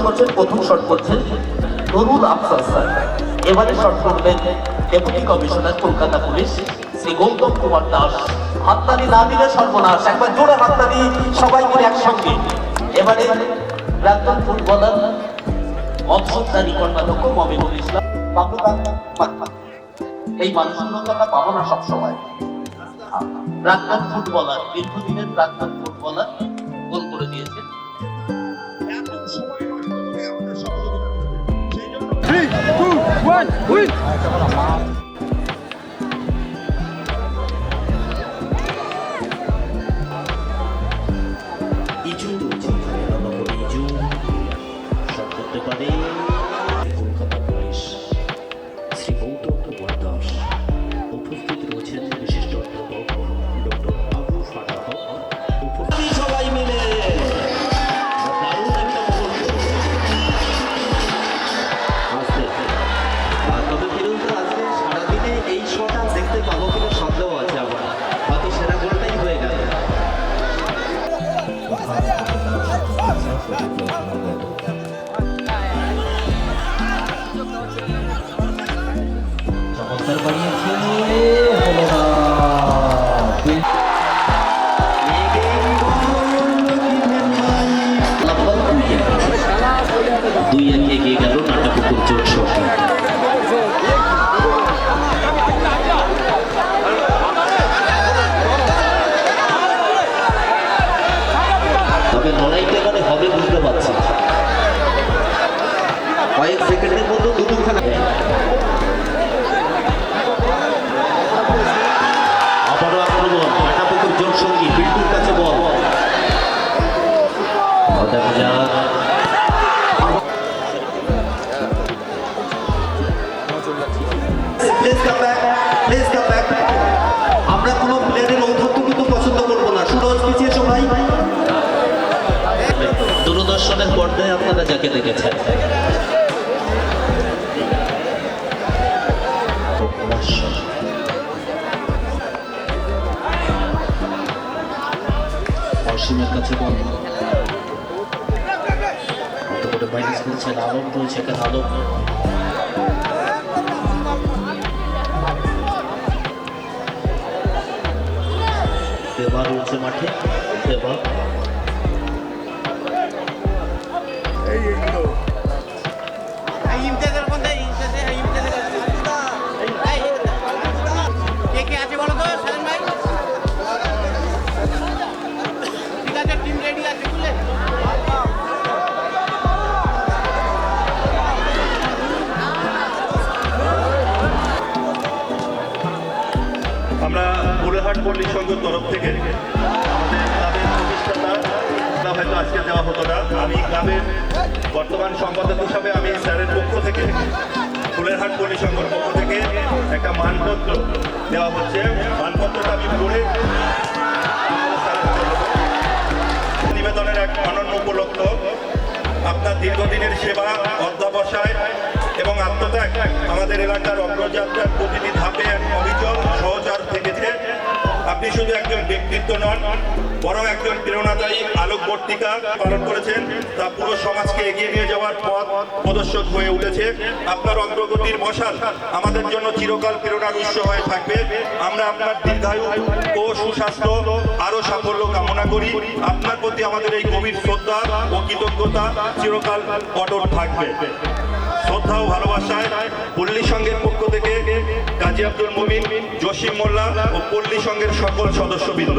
করছেন, প্রথম শট করছেন নুরুল আফসার স্যার। এবারে শট করবেন deputy commissioner Kolkata police Shri Gautam Kumar Das. হাততালি না দিলে সর্বনাশ, একবার জোরে হাততালি সবাই মিলে একসঙ্গে। এবারে প্রাক্তন ফুটবলার মৎস্যধারী কর্মাধ্যক্ষ মমিনুল ইসলাম। এই মানুষগুলোকে আমরা পাবো না সবসময়। প্রাক্তন ফুটবলার, দীর্ঘদিনের প্রাক্তন ফুটবলার গোল করে দিয়েছেন। ইজু ইজু শট করতে পারে কলকাতা পুলিশ শ্রী গৌতম কুমার দাস। উপস্থিত রয়েছেন বিশিষ্ট অধ্যাপক ডক্টর আবু ফারাহ। উপস্থিত সবাই মিলে দারুণ একটা মুহূর্ত। তবে কিন্তু আজকে সারাদিনে এই শট দেখতে পাবো কিনা সন্দেহ আছে আমার, হয়তো সেরা গোলটাই হয়ে গেল। চমৎকার বানিয়েছে, হলো না। দুই একে এগিয়ে গেল নাটাপুকুর জোট সরকার। তবে লড়াইটা এবারে হবে বুঝতে পারছি, কয়েক সেকেন্ডের মধ্যে দুটো খেলা। আবারও আক্রমণ, নাটাপুকুর জোট সঙ্গী বিল্টুর কাছে বল। দেখা যাক আমরা কোনো প্লেয়ারের ঔদ্ধত্য কিন্তু পছন্দ করবো না। সুরজ পিছিয়ে সবাই। দূরদর্শনের পর্দায় আপনারা যাকে দেখেছেন, অসীমের কাছে বল করে বাইরে করছেন। আলম রয়েছে এখানে, আলম দেবা রয়েছে মাঠে। দেবা আমরা বুড়েহাট পল্লী সংঘের তরফ থেকে আমাদের ক্লাবের প্রতিষ্ঠাতা ক্লাব হয়তো আজকে দেওয়া হতো না। আমি ক্লাবের বর্তমান সম্পাদক হিসাবে আমি স্যারের পক্ষ থেকে বুড়েহাট পল্লী সংঘের পক্ষ থেকে একটা মানপত্র দেওয়া হচ্ছে। মানপত্রটা আমি পড়ে নিবেদনের এক অনন্য উপলক্ষ। আপনার দীর্ঘদিনের সেবা, অধ্যবসায় এবং আত্মত্যাগ আমাদের এলাকার অগ্রযাত্রার প্রতিটি ধাপে এক অবিচল সহচর থেকেছে। আপনি শুধু একজন ব্যক্তিত্ব নন, বরং একজন প্রেরণাদায়ী আলোকবর্তিকা পালন করেছেন। তা পুরো সমাজকে এগিয়ে নিয়ে যাওয়ার পথ প্রদর্শক হয়ে উঠেছে। আপনার অগ্রগতির মশাল আমাদের জন্য চিরকাল প্রেরণার উৎস হয়ে থাকবে। আমরা আপনার দীর্ঘায়ু ও সুস্বাস্থ্য আরও সাফল্য কামনা করি। আপনার প্রতি আমাদের এই গভীর শ্রদ্ধা ও কৃতজ্ঞতা চিরকাল অটুট থাকবে। শ্রদ্ধা ও ভালোবাসায় পল্লী সংঘের পক্ষ থেকে কাজী আব্দুল মুমিন, জসিম মোল্লা ও পল্লী সংঘের সকল সদস্যবৃন্দ।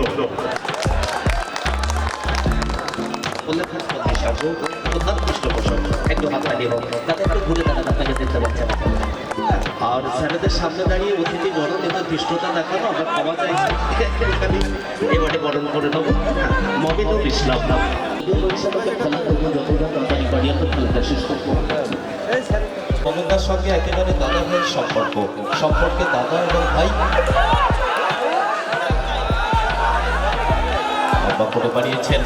প্রধান পৃষ্ঠপোষক একটু হাততালি হোক, তাতে একটু ঘুরে দাঁড়ান, আপনাকে দেখতে পাচ্ছেন। আর স্যারেদের সামনে দাঁড়িয়ে অতিথি বরণ এত ধৃষ্টতা দেখানো আমরা ক্ষমা চাইছি। এবারে বরণ করে নেব মমিনুল ইসলাম। মমতার সঙ্গে একেবারে দাদা ভাইয়ের সম্পর্ক, সম্পর্কে দাদা এবং ভাই করে বানিয়েছেন।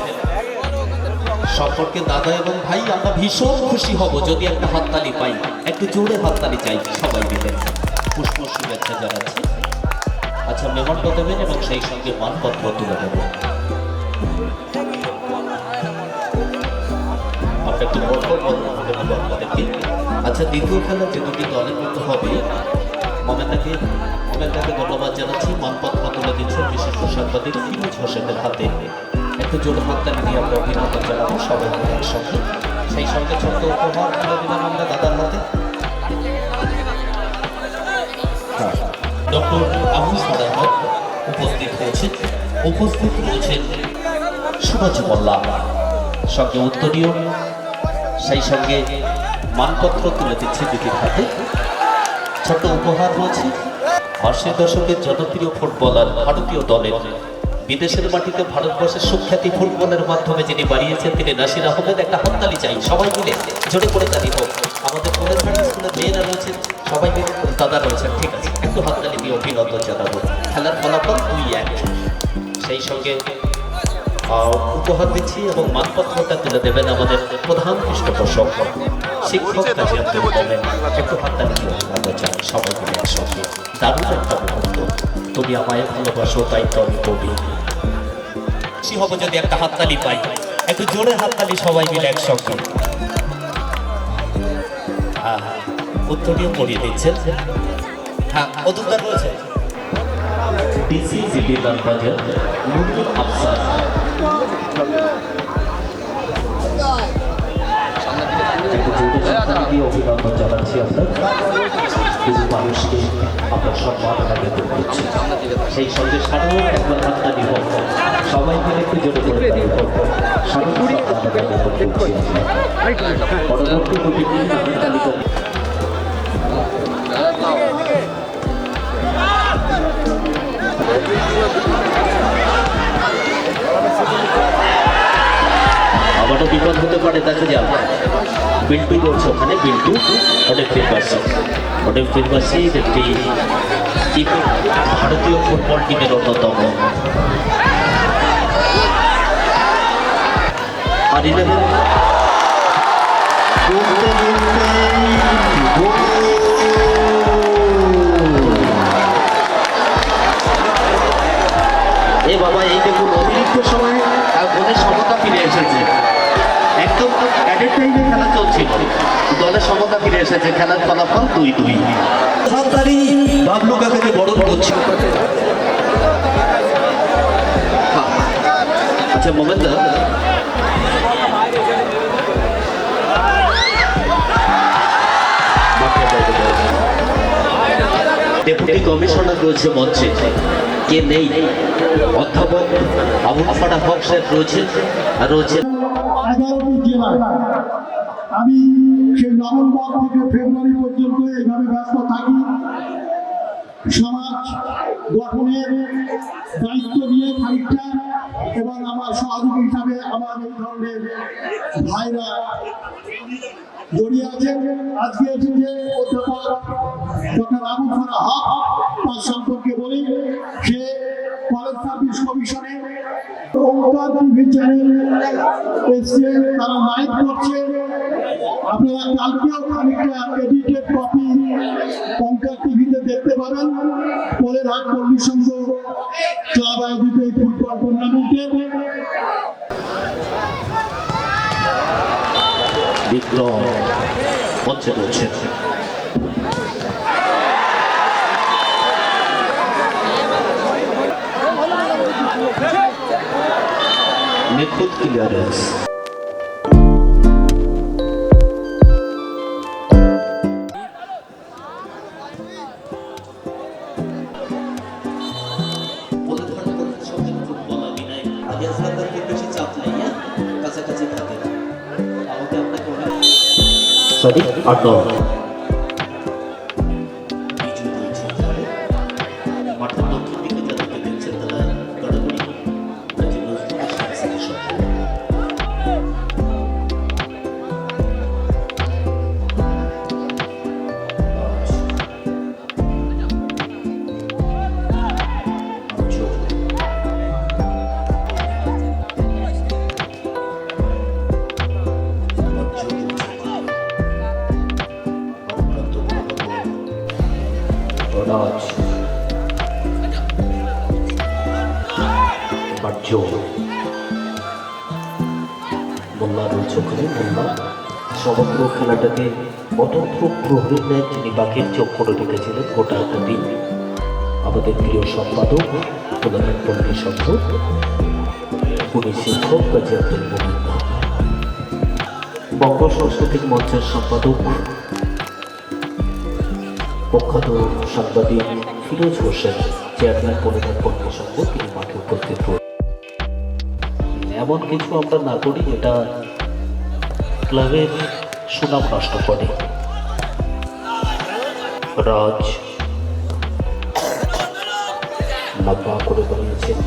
সম্পর্কে দাদা এবং ভাই, আমরা ভীষণ খুশি হব যদি একটা হাততালি পাই, একটু জোরে হাততালি চাই সবাই মিলে। পুষ্প শুভেচ্ছা জানাচ্ছি। আচ্ছা, মেমন্টো দেবেন এবং সেই সঙ্গে মানপত্র তুলে দেবেন। একটু গল্প বলবো আপনাদেরকে। আচ্ছা, দ্বিতীয় খেলা যে দুটি দলের মধ্যে হবে, মমেন্দাকে ধন্যবাদ জানাচ্ছি। মানপত্র তুলে দিচ্ছেন বিশিষ্ট সাংবাদিক ফিরোজ হোসেনের হাতে। একটু জোর হাততালি দিয়ে আমরা অভিনন্দন জানাবো সবাই মিলে একসঙ্গে। সেই সঙ্গে ছোট্ট উপহার তুলে দিলাম আমরা দাদার হাতে। ডক্টর আবুল ফারাহ উপস্থিত রয়েছেন সুরজ মোল্লা, সঙ্গে উত্তরীয়, সেই সঙ্গে মানপত্র তুলে দিচ্ছে দিদির হাতে। ছোট্ট উপহার রয়েছে 80 দশকের জনপ্রিয় ফুটবলার ভারতীয় দলের, বিদেশের মাটিতে ভারতবর্ষের সুখ্যাতি ফুটবলের মাধ্যমে যিনি বাড়িয়েছেন তিনি নাসির আহমেদ। একটা হাততালি চাই সবাই মিলে, জোরে করে তালি হোক। আমাদের কলেজ স্কুলের মেয়েরা রয়েছেন, সবাই মিলে, দাদা রয়েছেন, ঠিক আছে, একটু হাততালি দিয়ে অভিনন্দন জানাবো। খেলার ফলাফল 2-1। সেই সঙ্গে উপহার দিচ্ছি এবং মানপত্রটা তুলে দেবেন আমাদের প্রধান পৃষ্ঠপোষক শিক্ষক কাজী আব্দুল মোমেন। একটু হাততালি দিয়ে অভিনন্দন জানাই সবাই মিলে একসঙ্গে। দারুণ একটা মুহূর্ত, তুমি আমায় ভালোবাসো তাই তো আমি কবি। খুশি হব যদি একটা হাততালি পাই, একটু জোরে হাততালি সবাই মিলে একসঙ্গে। হ্যাঁ, উত্তরীয় পড়িয়ে দিচ্ছেন। হ্যাঁ, অধিকার রয়েছে ডিসি জিবি লালবাজার নুরুল আফসার। অভিনন্দন জানাচ্ছি আমরা, কিছু মানুষকে আপনার সম্মান আগে করছি। সেই সঙ্গে সাধারণ একবার হাততালি হোক, সবাই মিলে একটু জোরে করে পরবর্তী তালিকা আবারও বিপদ হতে পারে, দেখা যাক। বিল্টু করছে ওখানে, বিল্টু অনেক ফিরবাসী একটি ভারতীয় ফুটবল টিমের অন্যতম। আর 11 এ বাবা, এই দেখুন অতিরিক্ত সময় গোলের সমতা ফিরে এসেছে। একদম অ্যাডেড টাইমে খেলা চলছিল, দলের সমতা ফিরে এসেছে। খেলার ফলাফল 2-2। বাবলু কাকাকে বরণ করছে। আচ্ছা মোমেন্দা, ডেপুটি কমিশনার রয়েছে মঞ্চে, কে নেই? অধ্যাপক আবুল ফারাহ সাহেব রয়েছেন, আর রয়েছেন 11টি জেলায়। আমি সেই নভেম্বর থেকে ফেব্রুয়ারি পর্যন্ত এইভাবে ব্যস্ত থাকি সমাজ গঠনের দায়িত্ব নিয়ে খানিকটা, এবং আমার সহযোগী হিসাবে আমার এই ধরনের ভাইরা জড়িয়ে আছেন। আজকে এসেছে অধ্যাপক ডক্টর আবুল ফারাহ, তার সম্পর্কে বলি। সে কলেজ সার্ভিস কমিশনে ওঙ্কার টিভি চ্যানেল এসছে, তারা লাইভ করছে। আপনারা কালকেও খানিকটা এডিটেড কপি ওঙ্কার টিভিতে দেখতে পাবেন। কোলেরহাট পল্লী সংঘ ক্লাব আয়োজিত এই ফুটবল টুর্নামেন্টে বিক্রম মঞ্চে রয়েছেন। নিখুঁত ক্লিয়ারেন্স। সরি, আট মাঠের দক্ষিণ দিকে যাদেরকে দেখছেন তারা গড়াগড়ি কাজী নজরুল ইসলাম স্যারের সঙ্গে। মোল্লা রয়েছে ওখানে। মোল্লা সমগ্র খেলাটাকে অতন্ত্র প্রহরীর ন্যায় তিনি বাঘের চোখ করে রেখেছিলেন গোটা একটা দিন। আমাদের প্রিয় সম্পাদক প্রধান পল্লী সম্পদ উনি শিক্ষক কাজী আব্দুল মোমিন, বঙ্গ সাংস্কৃতিক মঞ্চের সম্পাদক প্রখ্যাত সাংবাদিক ফিরোজ হোসেন, চেয়ারম্যান প্রধান পল্লী সম্পদ, তিনি মাঠে উপস্থিত রয়েছেন। এমন কিছু আমরা না করি যেটা ক্লাবের সুনাম নষ্ট করে। রাজ লম্বা করে বানিয়েছেন,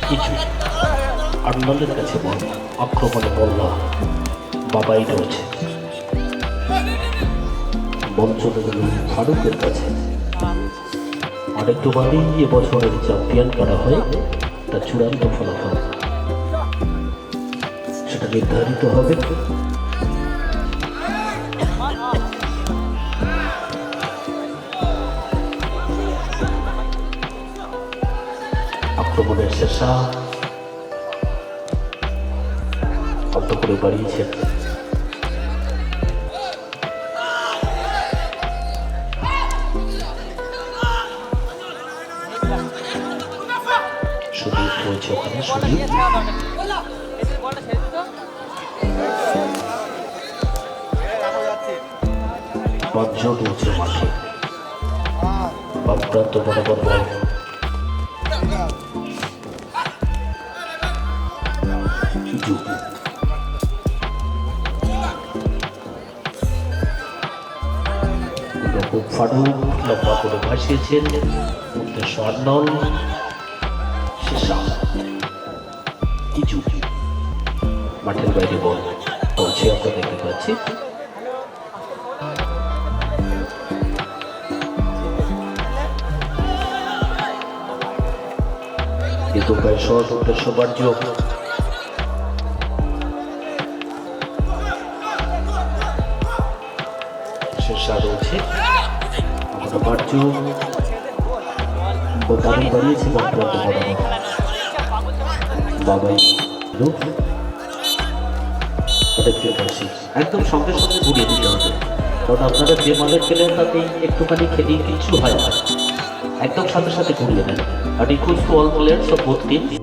কিছু আন্ডালের কাছে বল, আক্রমণে বললা বাবাই রয়েছে, বল চলে গেল ফারুকের কাছে। আরেকটু বাদেই এবছরের চ্যাম্পিয়ন করা হয়, তার চূড়ান্ত ফলাফল সেটা নির্ধারিত হবে আক্রমণের শেষা অন্ত করে বাড়িয়েছেন। সুদীপ রয়েছে ওখানে, সুদীপ পাঁচজন রয়েছে মাঠে, বাম প্রান্ত বরাবর বল, ফারুক লম্বা করে ভাসিয়েছেন, উদ্দেশ্য আন্ডল, শেষা কিছু মাঠের বাইরে বল পৌঁছে আমরা দেখতে পাচ্ছি। কিন্তু প্রায় শট, উদ্দেশ্য বার্জ্য, শেষা রয়েছে আমরা বার্জ্য, দারুণ বাড়িয়েছে বক্রান্ত বরাবর বাবাই দেখতে পাচ্ছি। একদম সঙ্গে সঙ্গে ঘুরিয়ে দিতে হবে, কারণ আপনারা যে মালের খেলেন তাতেই একটুখানি খেলে কিছু হয় না, একদম সাথে সাথে ঘুরিয়ে নেন। আর request to all players of both teams,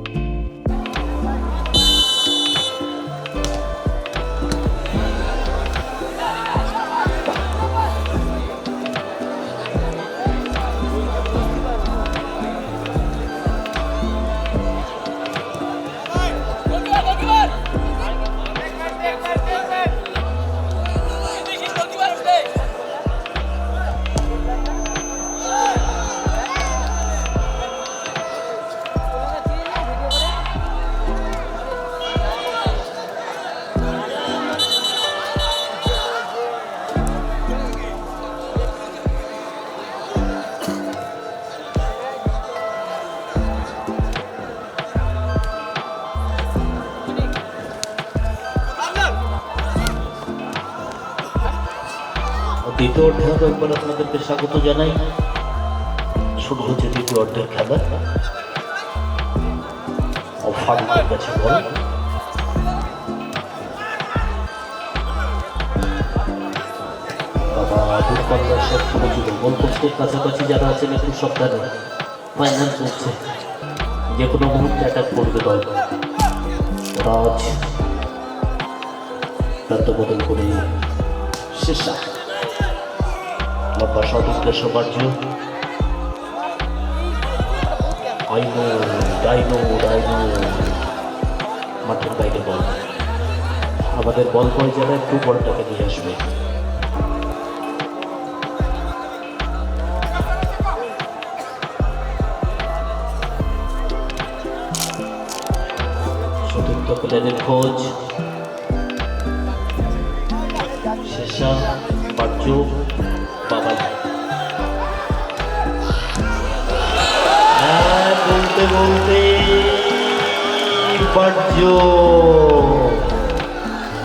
দ্বিতীয় অর্ধেও একবার আপনাদেরকে স্বাগত জানাই। শুরু হচ্ছে দ্বিতীয় অর্ধের খেলা। ফারুকের কাছে বল, দূরপাল্লার সব ছোট ছোট গোল পোস্টের কাছাকাছি যারা আছেন একটু সাবধানে, ফাইনাল চলছে, যে কোনো মুহূর্তে অ্যাটাক করবে দল। রাজ প্রান্ত বদল করে শেষা লম্বা শট, উদ্দেশ্য বার্জ্য, আইনো ডাইনো ডাইনো মাঠের বাইরে বল। আমাদের বল বয় যারা একটু বলটাকে নিয়ে আসবে। চতুর্থ প্লেয়ারের খোঁজ, শেষা বার্জ্য বাবাই। বলতে বলতে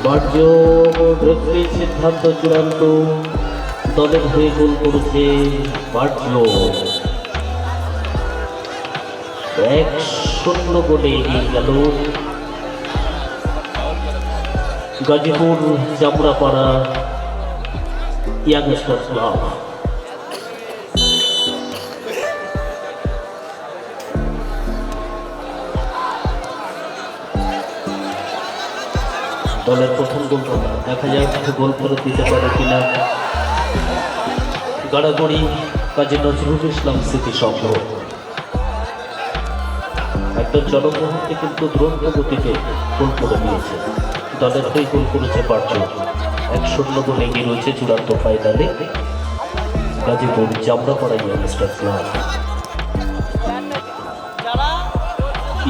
বার্জ্য রেফারির সিদ্ধান্ত চূড়ান্ত, দলের হয়ে গোল করেছে বার্জ্য। 1-0 গোলে এগিয়ে গেল গাজীপুর জামরাপাড়া ইয়াংস্টার ক্লাব। দলের প্রথম গোল দেখা যাক গোল ফেরত দিতে পারে কিনা। গাড়াগড়ি কাজী নজরুল ইসলাম স্মৃতি সংঘ একদম জনমুহূর্তে কিন্তু দ্রুত গতিতে গোল করে নিয়েছে। দলের হয়ে গোল করেছে 1-0 গোলে এগিয়ে রয়েছে চূড়ান্ত ফাইনালে গাজীপুর জামরাপাড়া ইয়াংস্টার ক্লাব।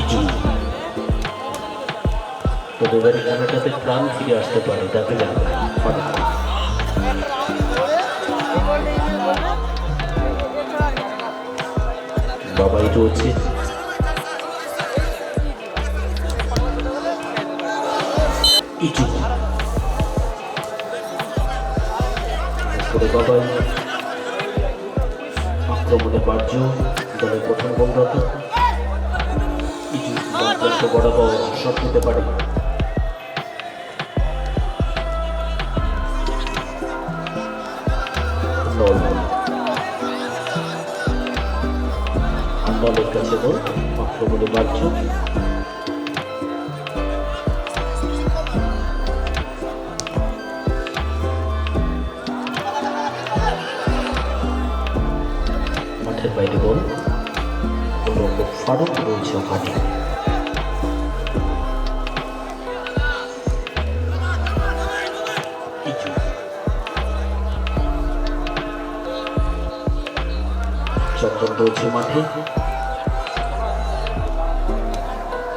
ইজু তবে এবারে খেলাটাতে প্রাণ ফিরে আসতে পারে, দেখা যাক। বাবাই রয়েছে ইজু বাবাই আক্রমণে বার্য দলের প্রথম গোলদাতা ইজু বরাবর শট নিতে পারে। দলের কাছে বল আক্রমণে বার্য মাঠের বাইরে বল ফারুক রয়েছে ওখানে। চন্দন রয়েছে মাঠে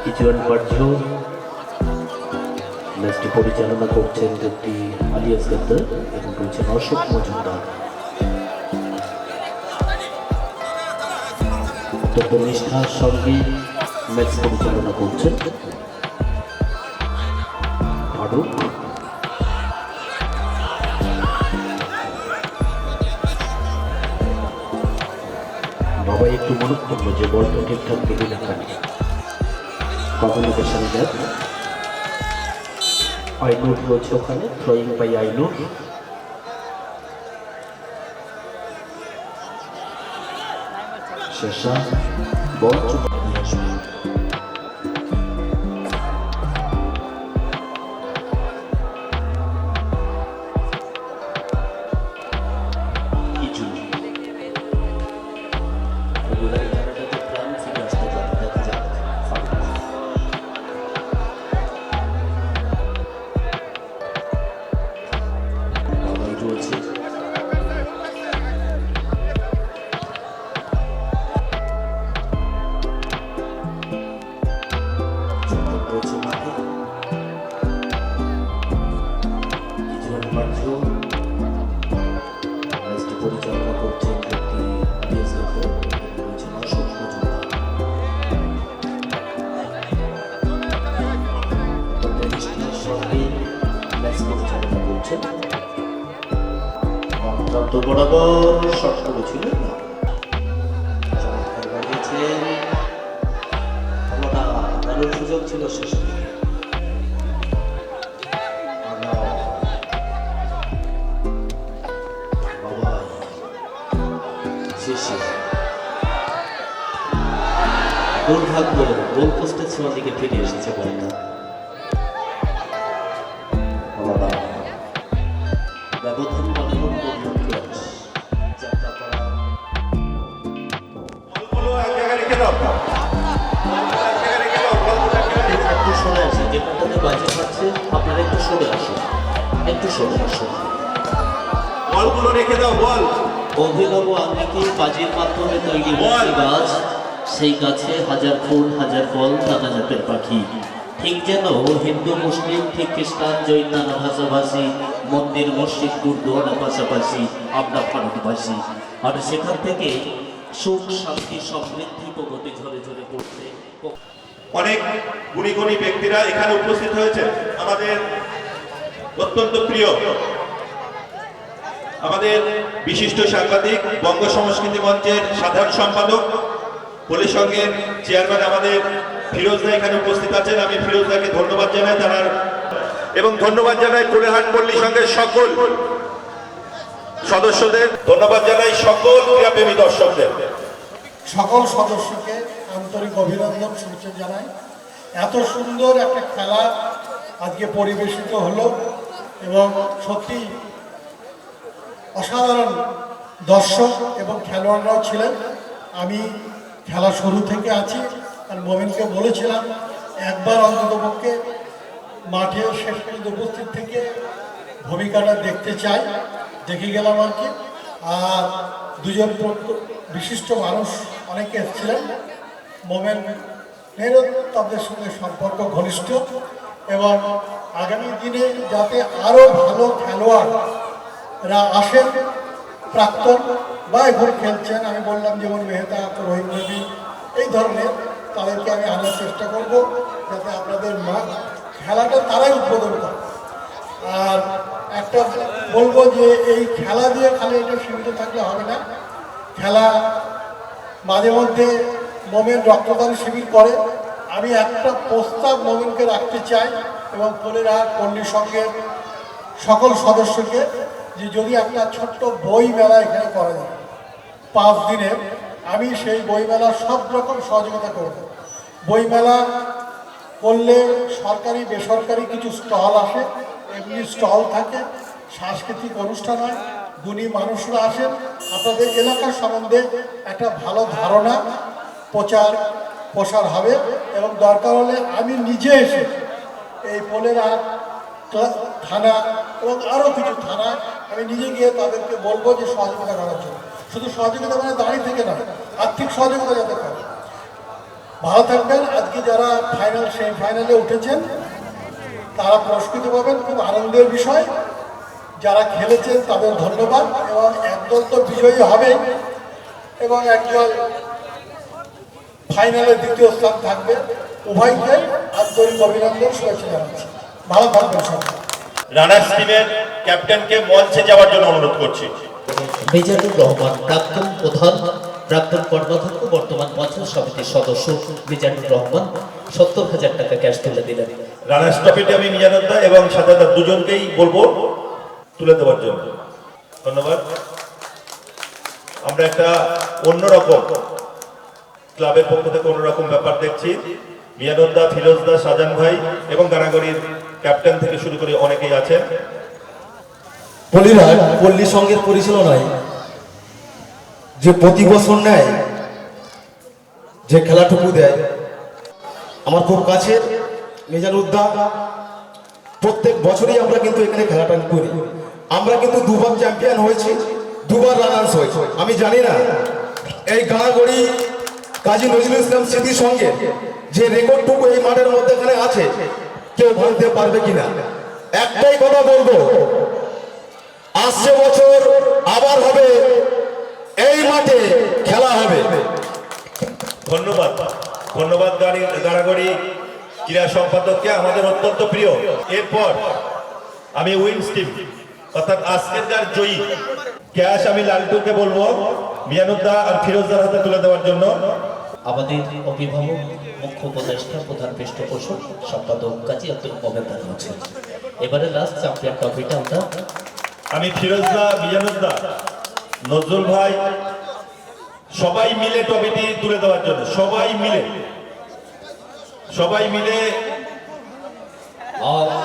ইজুয়ান বার্জ ম্যাচটি পরিচালনা করছেন জ্যোতি আলিয়াস গদ্দার এবং রয়েছেন অশোক মজুমদার। অত্যন্ত নিষ্ঠার সঙ্গে ম্যাচ পরিচালনা করছেন ফারুক। বাবাই একটু মনে করলো যে বলটা ঠিকঠাক পেলে না কাটে কমিউনিকেশন গ্যাপ। আইনুর রয়েছে ওখানে, থ্রোয়িং বাই আইনুর। শেষা বল চুপে নিয়ে আসবে। পরিচালনা করছেন জ্যোতি আলিয়াস গদ্দার এবং রয়েছেন অশোক মজুমদার। সঙ্গে ম্যাচ পরিচালনা করছেন প্রান্ত বরাবর শট করেছিল না, চমৎকার বাড়িয়েছেন। দারুণ সুযোগ ছিল শেষের দিকে। দুর্ভাগ্য গোল পোস্টের ছোঁয়া দিকে ফিরে এসেছে বলটা। ব্যবধান বাড়ানোর যাত্রা করা একটু সরে আসে, যেখানটাতে বাজে পাচ্ছে আপনারা একটু সরে আসুন, একটু সরে আসুন। বলগুলো রেখে দাও। বল অভিনব আঙ্গিকে কাজের মাধ্যমে তৈরি হচ্ছে গাছ, সেই গাছে হাজার ফুল হাজার ফল নানা জাতের পাখি। ঠিক যেন হিন্দু মুসলিম ঠিক খ্রিস্টান জৈন নানা ভাষাভাষী, মন্দির মসজিদ গুরুদ্বারা পাশাপাশি আমরা ভারতবাসী। আর সেখান থেকে সুখ শান্তি সমৃদ্ধি প্রগতি ঝরে ঝরে পড়ছে। অনেক গুণী গুণী ব্যক্তিরা এখানে উপস্থিত হয়েছে। আমাদের অত্যন্ত প্রিয় আমাদের বিশিষ্ট সাংবাদিক বঙ্গ সংস্কৃতি মঞ্চের সাধারণ সম্পাদক পল্লী সংঘের চেয়ারম্যান আমাদের ফিরোজদা এখানে উপস্থিত আছেন। আমি ফিরোজদাকে ধন্যবাদ জানাই তার, এবং ধন্যবাদ জানাই কোলেরহাট পল্লী সংঘের সকল সদস্যদের, ধন্যবাদ জানাই সকল ক্রীড়াপ্রেমী দর্শকদের। সকল সদস্যকে আন্তরিক অভিনন্দন শুভেচ্ছা জানাই। এত সুন্দর একটা খেলা আজকে পরিবেশিত হলো এবং সত্যি অসাধারণ দর্শক এবং খেলোয়াড়রাও ছিলেন। আমি খেলা শুরু থেকে আছি, আর মোমিনকে বলেছিলাম একবার অন্ততপক্ষে মাঠে শেষ পর্যন্ত উপস্থিত থেকে ভূমিকাটা দেখতে চাই, দেখে গেলাম আর কি। আর দুজন বিশিষ্ট মানুষ অনেকে এসেছিলেন, মোমেনেরও তাদের সঙ্গে সম্পর্ক ঘনিষ্ঠ, এবং আগামী দিনে যাতে আরও ভালো খেলোয়াড়রা আসেন, প্রাক্তন বা এখন খেলছেন, আমি বললাম যেমন মেহতা, রহিম নবী, এই ধরনের তাদেরকে আমি আনার চেষ্টা করব, যাতে আপনাদের খেলাটা তারাই উদ্বোধন করে। আর একটা বলবো যে এই খেলা দিয়ে খালি এটা সীমিত থাকলে হবে না, খেলা মাঝে মধ্যে মোমেন রক্তদান শিবির করে। আমি একটা প্রস্তাব মোমেনকে রাখতে চাই এবং কোলেরহাট পল্লী সংঘের সকল সদস্যকে, যে যদি একটা ছোট্ট বই মেলা এখানে করা যায় 5 দিনে, আমি সেই বইমেলার সব রকম সহযোগিতা করব। বইমেলা করলে সরকারি বেসরকারি কিছু স্টল আসে, এমনি স্টল থাকে, সাংস্কৃতিক অনুষ্ঠান হয়, গুণী মানুষরা আসেন, আপনাদের এলাকার সম্বন্ধে একটা ভালো ধারণা প্রসার হবে। এবং দরকার হলে আমি নিজে এসে এই কোলেরহাট থানা এবং আরও কিছু থানা আমি নিজে গিয়ে তাদেরকে বলবো যে সহযোগিতা করার জন্য। শুধু সহযোগিতা মানে দাঁড়িয়ে থেকে না, আর্থিক সহযোগিতা যাতে করে। ভালো থাকবেন। আজকে যারা সেমিফাইনালে উঠেছেন তারা পুরস্কৃত পাবেন, খুব আনন্দের বিষয়। যারা খেলেছেন তাদের ধন্যবাদ, এবং একদল তো বিজয়ী হবে এবং একদল ফাইনালে 2য় স্থান থাকবে। উভয়কে আন্তরিক অভিনন্দন, শুভেচ্ছা জানাচ্ছি। ভালো থাকবেন সবাই। রানার্স টিমের ক্যাপ্টেনকে মঞ্চে যাওয়ার জন্য অনুরোধ করছি। মিজানুর রহমান, প্রাক্তন প্রধান, প্রাক্তন কর্মাধ্যক্ষ, বর্তমান পঞ্চায়েত সমিতির সদস্য মিজানুর রহমান 70,000 টাকা ক্যাশ তুলে দিলেন। রানার্স ট্রফিটি আমি মিজানুদ্দা এবং সাজাদা দুজনকেই বলবো তুলে দেওয়ার জন্য। ধন্যবাদ। আমরা একটা অন্যরকম ক্লাবের পক্ষ থেকে অন্যরকম ব্যাপার দেখছি। মিয়ানুদ্দা, ফিরোজদা, শাহজাহান ভাই এবং গানাগড়ির ক্যাপ্টেন থেকে শুরু করে অনেকেই আছেন। কোলেরহাট পল্লী সংঘের পরিচালনায় যে প্রতি বছর নেয়, যে খেলাটুকু দেয়, আমার খুব কাছের মিজানুদ্দা, প্রত্যেক বছরই আমরা কিন্তু এখানে খেলাটা করি। আমরা কিন্তু 2বার চ্যাম্পিয়ন হয়েছি, 2বার রানার্স হয়েছে। আমি জানি না এই গানাগড়ি কাজী নজরুল ইসলাম স্মৃতির সঙ্গে যে রেকর্ডটুকু এই মাঠের মধ্যে এখানে আছে কেউ ভাঙতে পারবে কিনা। একটাই কথা বলবো, আসছে বছর আবার হবে, এই মাঠে খেলা হবে। ধন্যবাদ। ধন্যবাদ গানাগড়ি ক্রীড়া সম্পাদককে, আমাদের অত্যন্ত প্রিয়। এরপর আমি উইন্স টিম অর্থাৎ আজকের জয়ী ক্যাশ আমি লালটুকে বলবো মিয়ানুদ্দা আর ফিরোজদার হাতে তুলে দেওয়ার জন্য। আমাদের অভিভাবক, মুখ্য উপদেষ্টা, প্রধান পৃষ্ঠপোষক, সম্পাদক কাজী আব্দুল মোমেন দান হচ্ছেন। এবারে লাস্ট চ্যাম্পিয়ন ট্রফিটা আমরা আমি ফিরোজদা, মিয়ানুদ্দা, নজরুল ভাই সবাই মিলে ট্রফিটি তুলে দেওয়ার জন্য, সবাই মিলে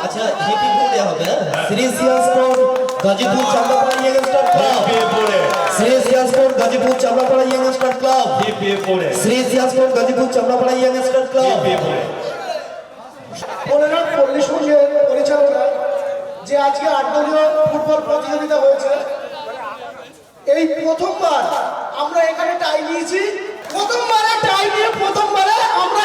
আচ্ছা হেপি বলে হবে। Srijiaspur Gazipur Chamrapara youngster club, Srijiaspur Gazipur Chamrapara youngster club, Srijiaspur Gazipur Chamrapara youngster club. Kolerhat পল্লী সংঘের পরিচালনায় যে আজকে 8 দলীয় ফুটবল প্রতিযোগিতা হয়েছে, এই প্রথমবার আমরা এখানে টাই নিয়েছি। প্রথমবারে টাই নিয়ে প্রথমবারে আমরা